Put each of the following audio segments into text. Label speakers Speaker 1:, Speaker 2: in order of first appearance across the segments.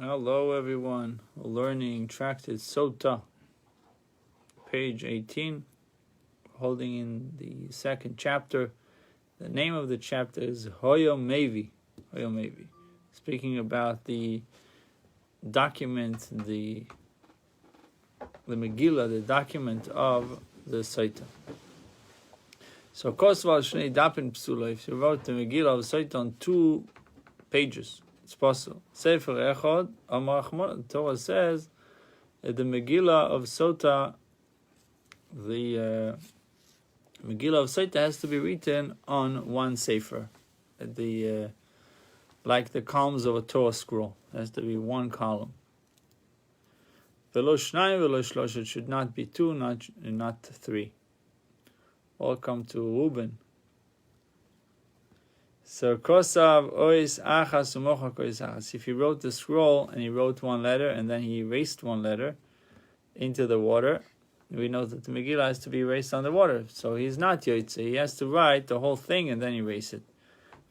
Speaker 1: Hello everyone, we're learning Tractate Sotah, page 18, holding in the second chapter. The name of the chapter is Hoyo Mevi, speaking about the document, the Megillah, the document of the Sotah. So Kosval Shnei Dapin Psula, if you wrote the Megillah of Sotah on 2 pages, it's possible. Sefer Echad, Amar Achmon, the Torah says that the Megillah of Sotah, the Megillah of Sotah has to be written on one sefer, like the columns of a Torah scroll. It has to be one column. Velo shnayim, velo shlosh. It should not be 2, not 3. Welcome to Reuben. So Kosav Ois Achas Umocha Kois Achas. If he wrote the scroll and he wrote one letter and then he erased one letter into the water, we know that the Megillah has to be erased on the water. So he's not Yoitze. He has to write the whole thing and then erase it.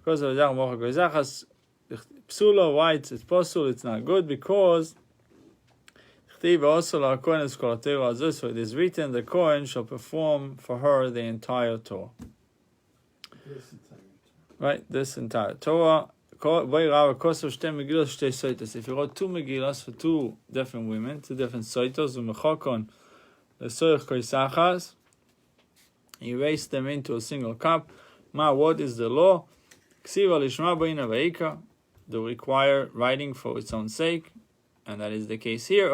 Speaker 1: Kosav Umocha Kois Achas. Psula, why it's possible, it's not good, because it is written, the Kohen shall perform for her the entire Torah. Right, this entire Torah. If you wrote 2 Megillas for 2 different women, 2 different Soitos, he erased them into a single cup. What is the law? They require writing for its own sake, and that is the case here.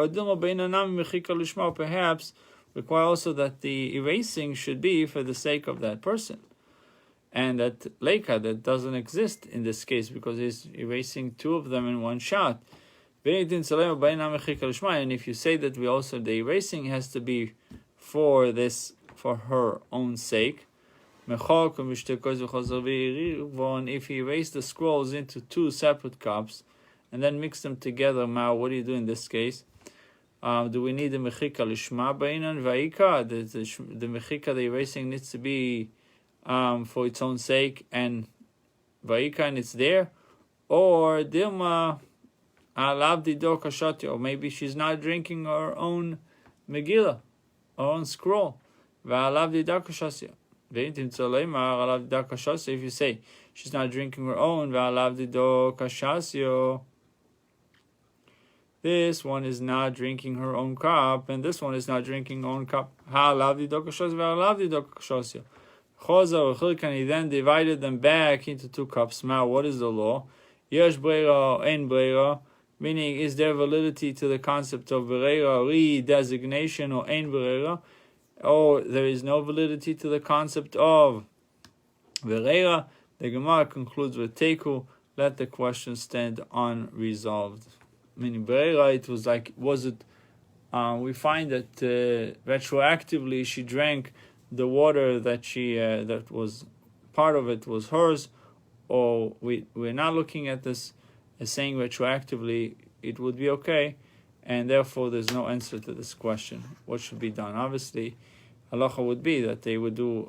Speaker 1: Perhaps require also that the erasing should be for the sake of that person. And that Leika, that doesn't exist in this case because he's erasing 2 of them in one shot. And if you say that the erasing has to be for her own sake, and if he erased the scrolls into 2 separate cups and then mix them together, what do you do in this case? Do we need the mechika lishma bainan va'ika? The mechika, the erasing, needs to be for its own sake, and va'ika, and it's there, or dilma alav dido kashati, or maybe she's not drinking her own Megillah, her own scroll. Va'alav dido kashati. If you say she's not drinking her own, this one is not drinking her own cup, and this one is not drinking her own cup. And he then divided them back into 2 cups. Now, what is the law? Yesh breira, ein breira, meaning, is there validity to the concept of breira, re-designation, or ein breira? Or there is no validity to the concept of Vereira. The Gemara concludes with Teku, let the question stand unresolved. Meaning Vereira, it was like, we find that retroactively she drank the water that that was part of it was hers, or we're not looking at this as saying retroactively it would be okay, and therefore there's no answer to this question. What should be done? Obviously, halacha would be that they would do,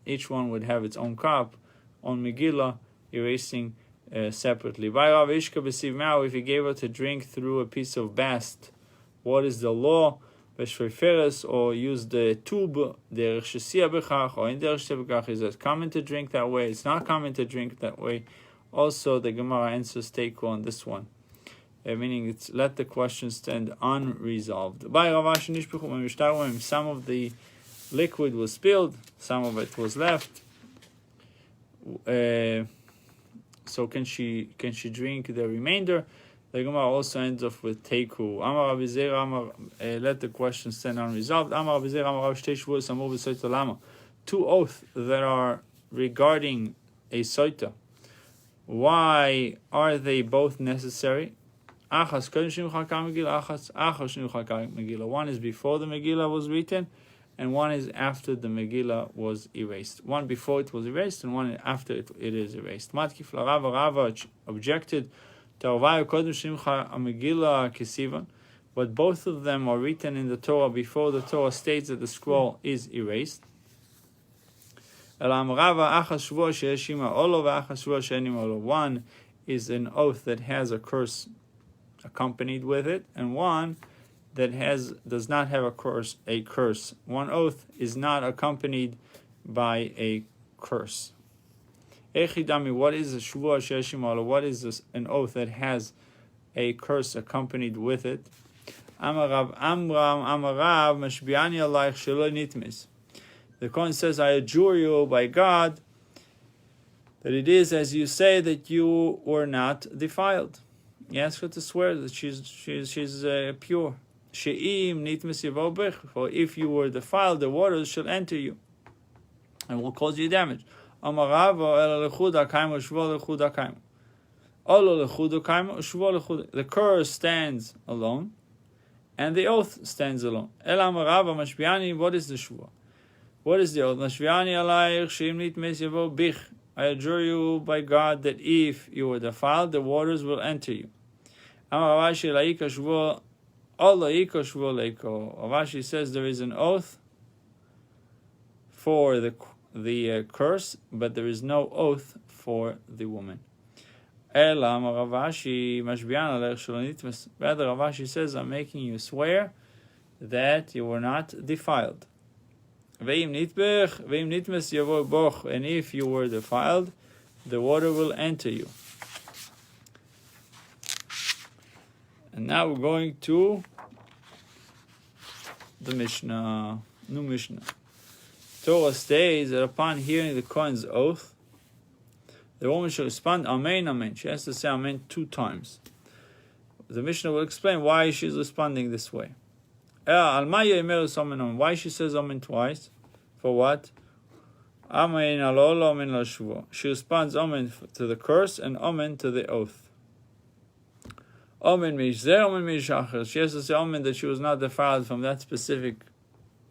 Speaker 1: each one would have its own cup on Megillah, erasing separately. By Rav Ishka b'siv ma'u, if he gave her to drink through a piece of bast, what is the law? B'shveiferes, or use the tube, derech shesia b'chach, or in derech shesia b'chach. Is it common to drink that way? It's not common to drink that way. Also, the Gemara answers Teku on this one. Meaning, it's let the question stand unresolved. Some of the liquid was spilled, some of it was left. So can she drink the remainder? The Gemara also ends off with Teku. Amar Rabbi Zera, let the question stand unresolved. Amar Rabbi Zera, Amar Rav Shtei Shavuos, Amar b'Sotah Lama. 2 oaths that are regarding a Sotah. Why are they both necessary? One is before the Megillah was written, and one is after the Megillah was erased. One before it was erased, and one after it is erased. Matkif Rava objected to but both of them are written in the Torah before the Torah states that the scroll is erased. One is an oath that has a curse accompanied with it, and one that does not have a curse. One oath is not accompanied by a curse. Echidami, what is a shvua sheshimala? What is this, an oath that has a curse accompanied with it? Amarav mashbiani alayich shelo nitmis. The Kohen says, I adjure you by God that it is as you say, that you were not defiled. He asks her to swear that she's pure. She'im nitmis yavobich, for if you were defiled, the waters shall enter you and will cause you damage. The curse stands alone, and the oath stands alone. What is the shvua? What is the oath? I adjure you by God that if you were defiled, the waters will enter you. Ravashi says there is an oath for the curse, but there is no oath for the woman. Rather, Ravashi says, I'm making you swear that you were not defiled. And if you were defiled, the water will enter you. And now we're going to the Mishnah, new Mishnah. Torah states that upon hearing the Kohen's oath, the woman should respond, Amen, Amen. She has to say Amen 2 times. The Mishnah will explain why she's responding this way. Why she says Amen twice? For what? Amen alol, Amen la shvua. She responds Amen to the curse and Amen to the oath. Amen mishzeh, Amen mishacher. She has to say Amen that she was not defiled from that specific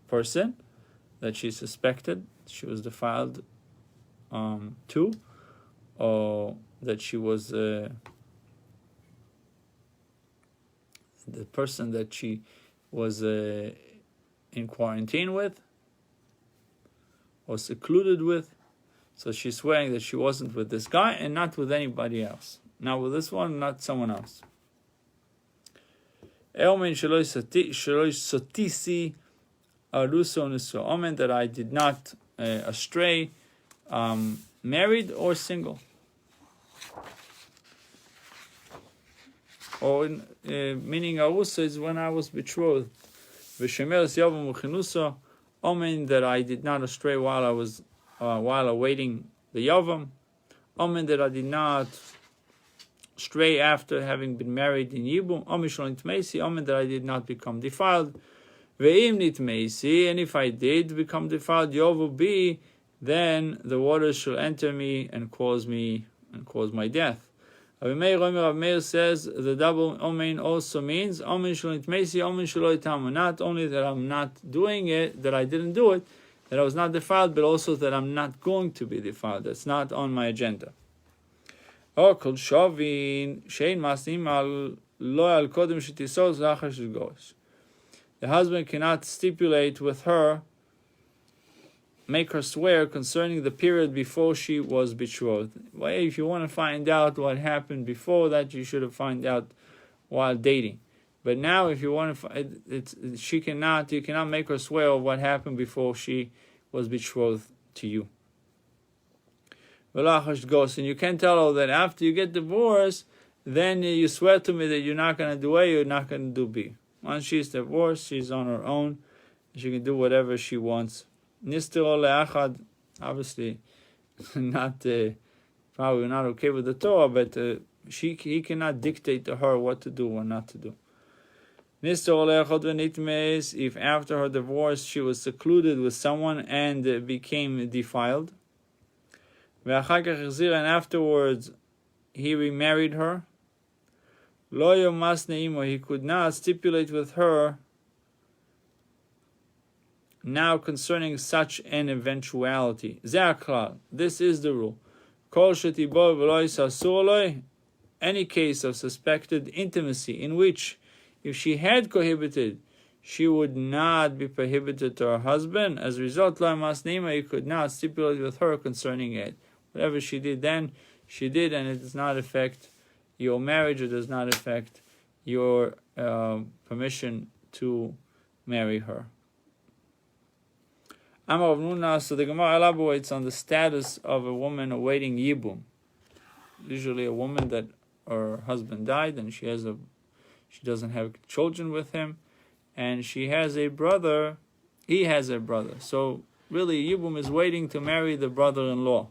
Speaker 1: person that she suspected she was defiled to, or that she was the person that she was in quarantine with or secluded with. So she's swearing that she wasn't with this guy and not with anybody else. Not with this one, not someone else. Omen that I did not astray, married or single. Or meaning arusa is when I was betrothed. Omen that I did not astray while I was while awaiting the yavam. Omen that I did not stray after having been married in Yibum. Omen that I did not become defiled. And if I did become defiled, Yovu be, then the waters shall enter me and cause my death. Rabbi Meir says the double Omen also means Omen shalom itmeisi, Omen shalom itamu. Not only that I'm not doing it, that I didn't do it, that I was not defiled, but also that I'm not going to be defiled. That's not on my agenda. The husband cannot stipulate with her, make her swear concerning the period before she was betrothed. Well, if you want to find out what happened before that, you should have found out while dating. But now, if you want to, you cannot make her swear of what happened before she was betrothed to you. And you can tell her that after you get divorced, then you swear to me that you're not going to do A, you're not going to do B. Once she's divorced, she's on her own. She can do whatever she wants. Nistero le'achad, obviously, not probably not okay with the Torah, but he cannot dictate to her what to do or not to do. Nistero le'achad v'nitmes, if after her divorce she was secluded with someone and became defiled. And afterwards he remarried her. Lo yomas ne'imo, he could not stipulate with her now concerning such an eventuality. This is the rule. Any case of suspected intimacy in which, if she had cohabited, she would not be prohibited to her husband. As a result, you could not stipulate with her concerning it. Whatever she did then, she did, and it does not affect your marriage. It does not affect your permission to marry her. Amar Rav Nuna, so the Gemara elaborates on the status of a woman awaiting Yibum. Usually a woman that her husband died and she doesn't have children with him, and she has a brother, he has a brother. So really Yibum is waiting to marry the brother-in-law.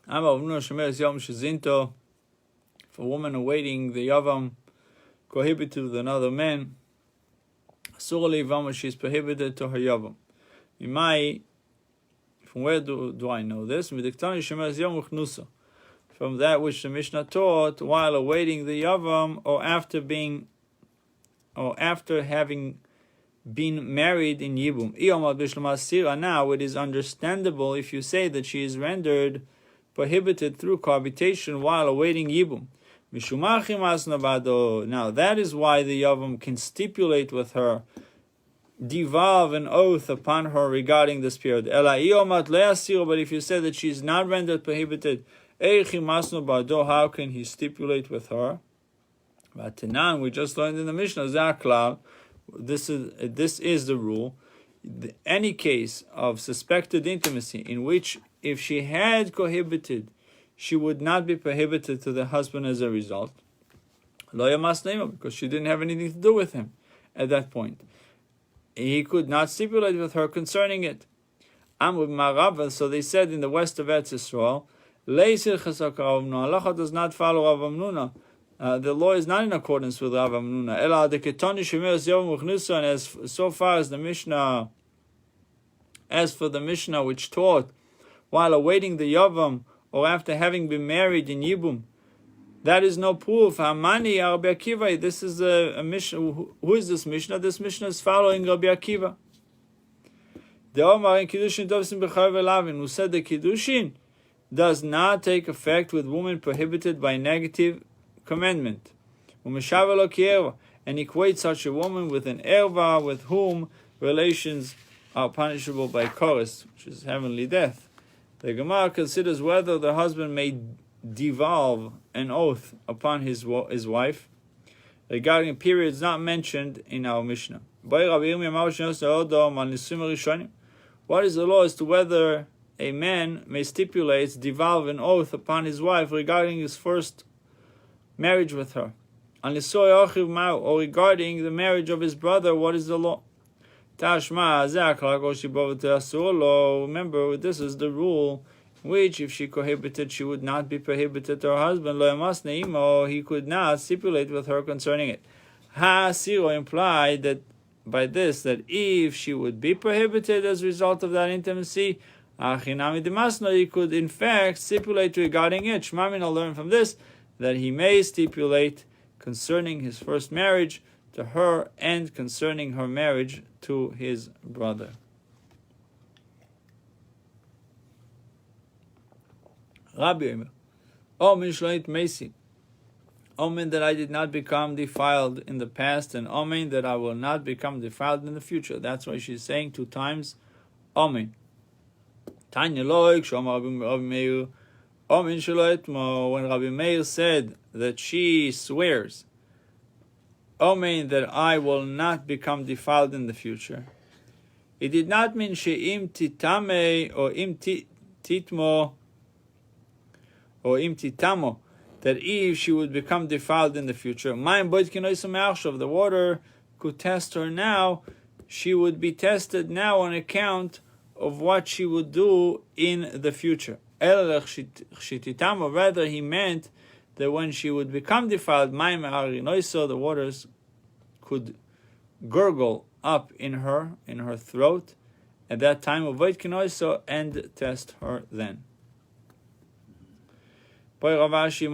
Speaker 1: Amar Rav Nuna Shemeres Yom Shezinto, if a woman awaiting the Yavam prohibited with another man, she is prohibited to her Yavam. From where do I know this? From that which the Mishnah taught while awaiting the Yavam, or after having been married in Yibum. Now it is understandable if you say that she is rendered prohibited through cohabitation while awaiting Yibum. Now that is why the Yavam can stipulate with her, devolve an oath upon her regarding this period. But if you say that she is not rendered prohibited, how can he stipulate with her? We just learned in the Mishnah, this is the rule. Any case of suspected intimacy in which if she had cohabited, she would not be prohibited to the husband as a result, because she didn't have anything to do with him at that point. He could not stipulate with her concerning it. So they said in the west of Eretz Yisrael, halacha does not follow Rav Menashe. The law is not in accordance with Rav Menashe. And so far as the Mishnah, as for the Mishnah which taught while awaiting the Yavam or after having been married in Yibum, that is no proof. Hamani Rabbi Akiva. This is a Mishnah. Who is this Mishnah? This Mishnah is following Rabbi Akiva. The Omar in Kiddushin Dovsin B'Char V'Lavin, who said the Kiddushin does not take effect with women prohibited by negative commandment. And equates such a woman with an erva with whom relations are punishable by chorus, which is heavenly death. The Gemara considers whether the husband may devolve an oath upon his wife regarding periods not mentioned in our Mishnah. What is the law as to whether a man may stipulate, devolve an oath upon his wife regarding his first marriage with her? Or regarding the marriage of his brother, what is the law? Remember, this is the rule which if she cohabited, she would not be prohibited to her husband. He could not stipulate with her concerning it. Ha-siro implied that by this, that if she would be prohibited as a result of that intimacy, he could in fact stipulate regarding it. Shmamina learn from this that he may stipulate concerning his first marriage to her and concerning her marriage to his brother. Rabbi Omer, Omen shloit meisi. Omen that I did not become defiled in the past, and Omen that I will not become defiled in the future. That's why she's saying 2 times Omen. Tanya loik shomar Rabbi Meir. Omen shloit mo. When Rabbi Meir said that she swears, Omen that I will not become defiled in the future, it did not mean she'im titame or im titmo or im titamo, that if she would become defiled in the future, the water could test her now, she would be tested now on account of what she would do in the future. Rather, he meant that when she would become defiled, the waters could gurgle up in her throat at that time of and test her then. What is the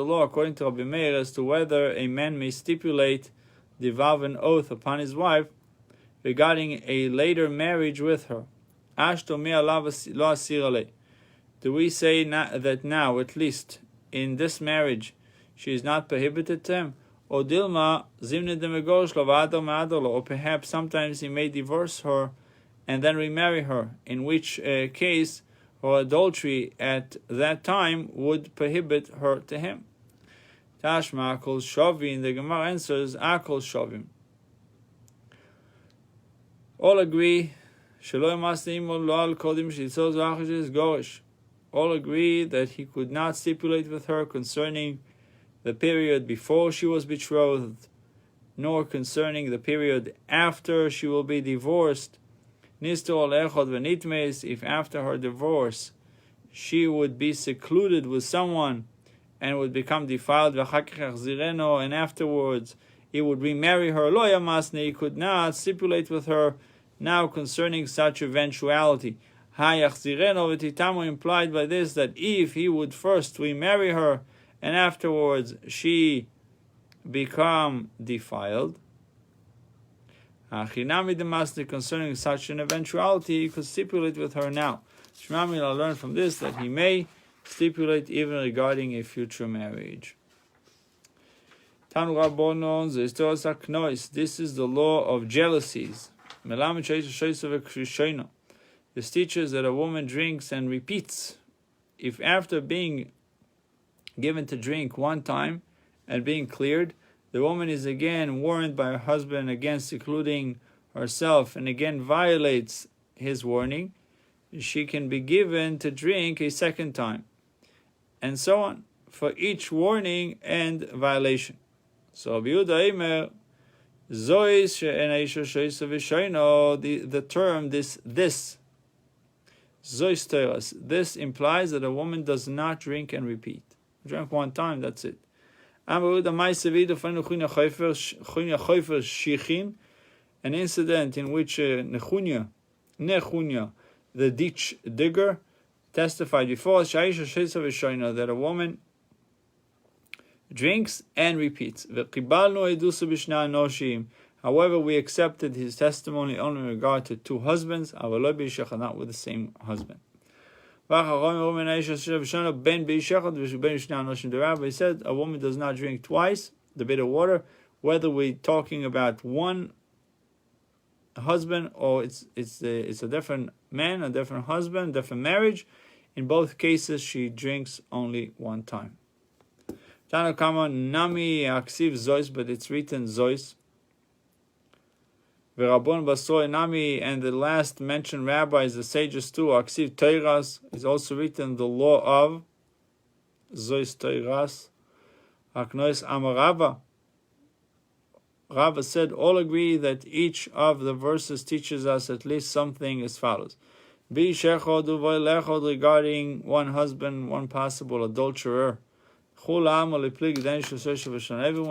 Speaker 1: law according to Rabbi Meir as to whether a man may stipulate, devolve an oath upon his wife regarding a later marriage with her? Do we say that now, at least in this marriage, she is not prohibited to him? Or or perhaps sometimes he may divorce her and then remarry her, in which case her adultery at that time would prohibit her to him. Tashma Akol Shavim, the Gemara answers, Akol Shavim. All agree, all agree that he could not stipulate with her concerning the period before she was betrothed, nor concerning the period after she will be divorced. If after her divorce she would be secluded with someone and would become defiled, and afterwards he would remarry her, he could not stipulate with her now concerning such eventuality. Implied by this that if he would first remarry her and afterwards she become defiled, concerning such an eventuality, he could stipulate with her now. Shmamil, I learn from this that he may stipulate even regarding a future marriage. This is the law of jealousies. This teaches that a woman drinks and repeats. If after being given to drink one time and being cleared, the woman is again warned by her husband against secluding herself and again violates his warning, she can be given to drink a second time, and so on, for each warning and violation. So the term this implies that a woman does not drink and repeat. Drink one time, that's it. An incident in which Nechunya, the ditch digger, testified before that a woman drinks and repeats. However, we accepted his testimony only in regard to two husbands, not with the same husband. The rabbi said a woman does not drink twice the bitter water, whether we're talking about one husband or it's a different man, a different husband, different marriage. In both cases, she drinks only one time. Tanakama nami aksiv zois, but it's written zois. V'rabon basoi nami, and the last mentioned rabbis, the sages too, aksiv teiras, is also written the law of zois teiras. Aknois amarava. Rava said, all agree that each of the verses teaches us at least something as follows. Bi shechod uvoy lechod, regarding one husband, one possible adulterer. Everyone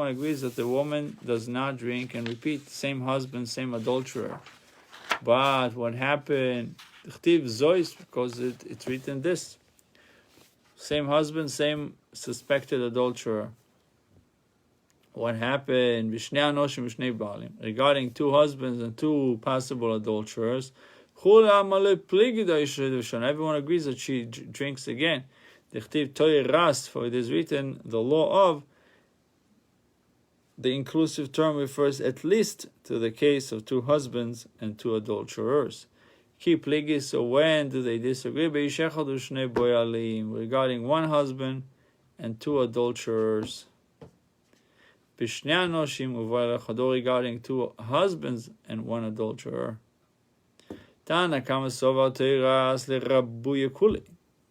Speaker 1: agrees that the woman does not drink and repeat. Same husband, same adulterer. But what happened? Because it's written this. Same husband, same suspected adulterer. What happened? Regarding two husbands and two possible adulterers. Everyone agrees that she drinks again. For it is written, the law of, the inclusive term refers at least to the case of two husbands and two adulterers. So when do they disagree? Regarding one husband and two adulterers. Regarding two husbands and one adulterer.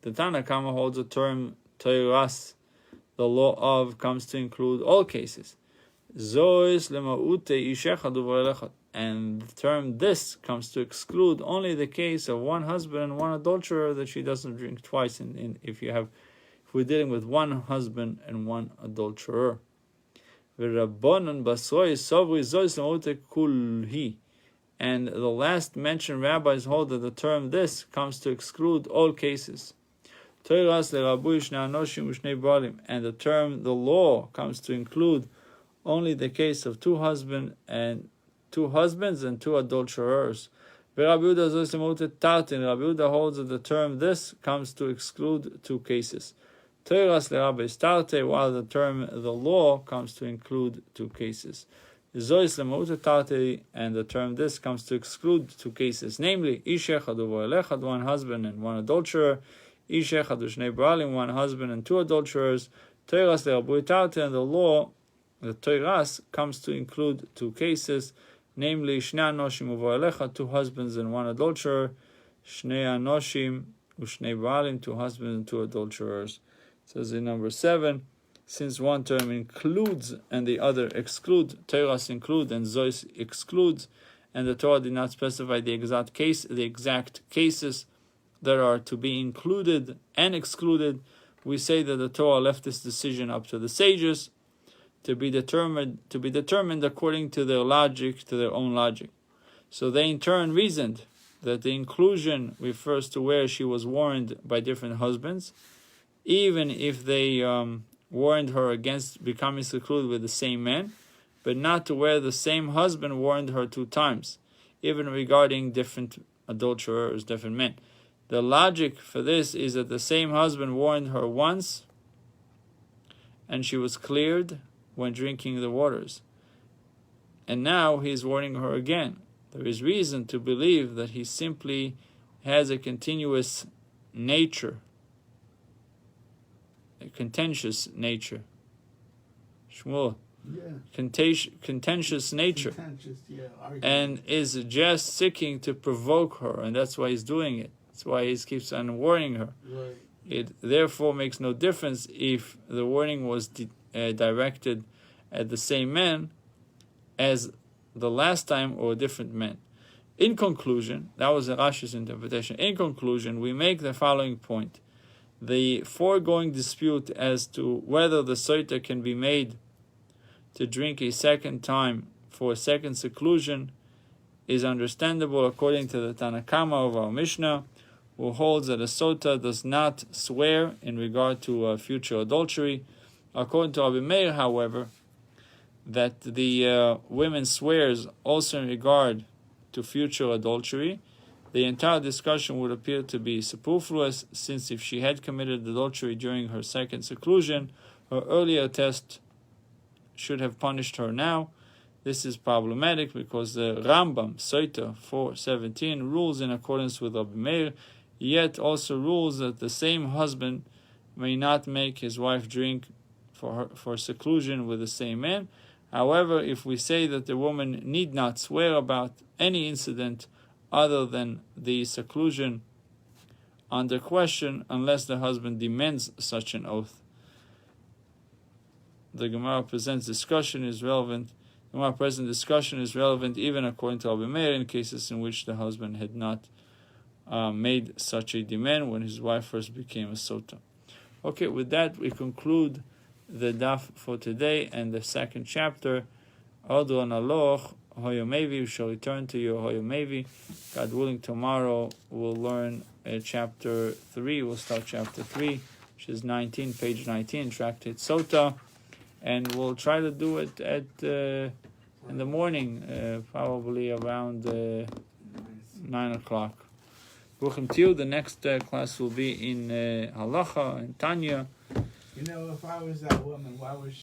Speaker 1: The Tanakama holds the term teiras, the law of, comes to include all cases. And the term this comes to exclude only the case of one husband and one adulterer, that she doesn't drink twice. If we're dealing with one husband and one adulterer. And the last mentioned rabbis hold that the term this comes to exclude all cases. And the term the law comes to include only the case of two husbands and two adulterers. Rabbi Yehuda holds that the term this comes to exclude two cases. While the term the law comes to include two cases. Zois lemautatati, and the term this comes to exclude two cases, namely ish echad uvoelechad, one husband and one adulterer, ish echad ushnei baalim, one husband and two adulterers. Toiras le'abuitati, and the law, the toiras, comes to include two cases, namely shnei anoshim uvoelechad, two husbands and one adulterer, shnei anoshim ushnei baalim, two husbands and two adulterers. It says in number 7. Since one term includes and the other exclude, Toras include and Zois excludes, and the Torah did not specify the exact cases that are to be included and excluded, we say that the Torah left this decision up to the sages to be determined according to their logic, to their own logic. So they in turn reasoned that the inclusion refers to where she was warned by different husbands, even if they warned her against becoming secluded with the same man, but not to where the same husband warned her 2 times, even regarding different adulterers, different men. The logic for this is that the same husband warned her once, and she was cleared when drinking the waters. And now he is warning her again. There is reason to believe that he simply has a continuous nature, a contentious nature. Shmuel.
Speaker 2: Yeah.
Speaker 1: Contentious nature. And is just seeking to provoke her, and that's why he's doing it. That's why he keeps on warning her.
Speaker 2: Right.
Speaker 1: It therefore makes no difference if the warning was directed at the same man as the last time or a different man. In conclusion, that was Rashi's interpretation. In conclusion, we make the following point. The foregoing dispute as to whether the Sotah can be made to drink a second time for a second seclusion is understandable according to the Tanakama of our Mishnah, who holds that a Sotah does not swear in regard to future adultery. According to Rabbi Meir, however, that the woman swears also in regard to future adultery, the entire discussion would appear to be superfluous, since if she had committed adultery during her second seclusion, her earlier test should have punished her now. This is problematic because the Rambam, Sotah 4:17, rules in accordance with Rabbi Meir, yet also rules that the same husband may not make his wife drink for seclusion with the same man. However, if we say that the woman need not swear about any incident other than the seclusion under question, unless the husband demands such an oath, the Gemara presents discussion is relevant. The Gemara present discussion is relevant even according to Rabbi Meir in cases in which the husband had not made such a demand when his wife first became a Sotah. Okay, with that we conclude the daf for today and the second chapter. Adon Aloch Hoyomevi, we shall return to your Hoyomevi. God willing, tomorrow we'll learn chapter 3. We'll start chapter 3, which is 19, page 19, Tractate Sotah. And we'll try to do it at in the morning, probably around 9 o'clock. Bruchim Tiu, the next class will be in Halacha, in Tanya.
Speaker 2: You know, if I was that woman, why was